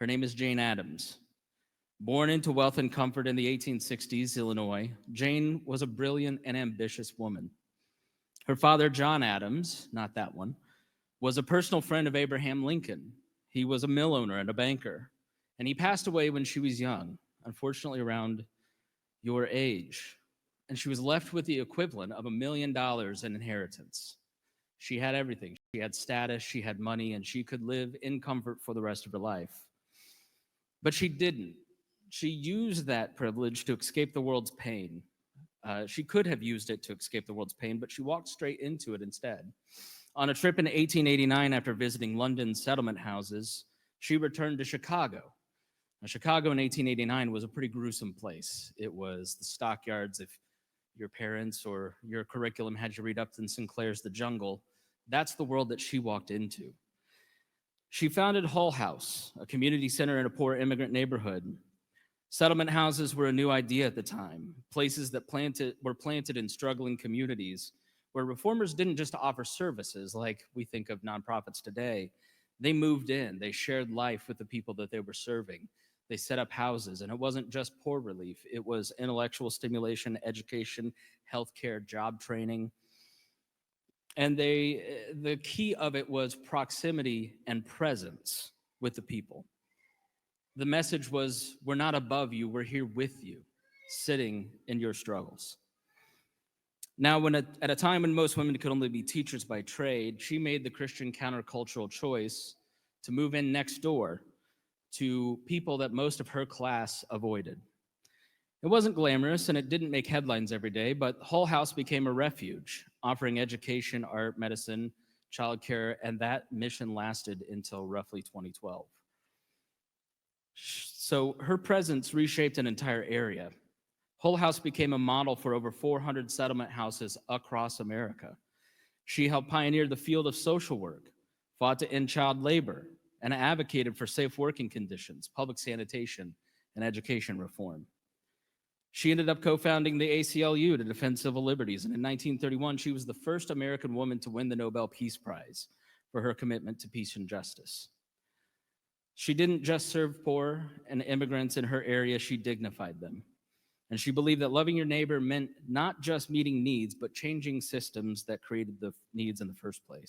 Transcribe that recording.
Her name is Jane Addams. Born into wealth and comfort in the 1860s, Illinois, Jane was a brilliant and ambitious woman. Her father, John Adams, not that one, was a personal friend of Abraham Lincoln. He was a mill owner and a banker, and he passed away when she was young, unfortunately around your age. And she was left with the equivalent of $1 million in inheritance. She had everything. She had status, she had money, and she could live in comfort for the rest of her life. But she didn't. She used that privilege to escape the world's pain. She could have used it to escape the world's pain, but she walked straight into it instead. On a trip in 1889, after visiting London's settlement houses, she returned to Chicago. Now, Chicago in 1889 was a pretty gruesome place. It was the stockyards. If your parents or your curriculum had you read Upton Sinclair's The Jungle, that's the world that she walked into. She founded Hull House, a community center in a poor immigrant neighborhood. Settlement houses were a new idea at the time, places that were planted in struggling communities where reformers didn't just offer services like we think of nonprofits today. They moved in, they shared life with the people that they were serving. They set up houses, and it wasn't just poor relief. It was intellectual stimulation, education, healthcare, job training. And the key of it was proximity and presence with the people. The message was, we're not above you, we're here with you, sitting in your struggles. Now, at a time when most women could only be teachers by trade, she made the Christian countercultural choice to move in next door to people that most of her class avoided. It wasn't glamorous and it didn't make headlines every day, but Hull House became a refuge, offering education, art, medicine, childcare, and that mission lasted until roughly 2012. So her presence reshaped an entire area. Hull House became a model for over 400 settlement houses across America. She helped pioneer the field of social work, fought to end child labor, and advocated for safe working conditions, public sanitation, and education reform. She ended up co-founding the ACLU to defend civil liberties, and in 1931, she was the first American woman to win the Nobel Peace Prize for her commitment to peace and justice. She didn't just serve poor and immigrants in her area, she dignified them. And she believed that loving your neighbor meant not just meeting needs, but changing systems that created the needs in the first place.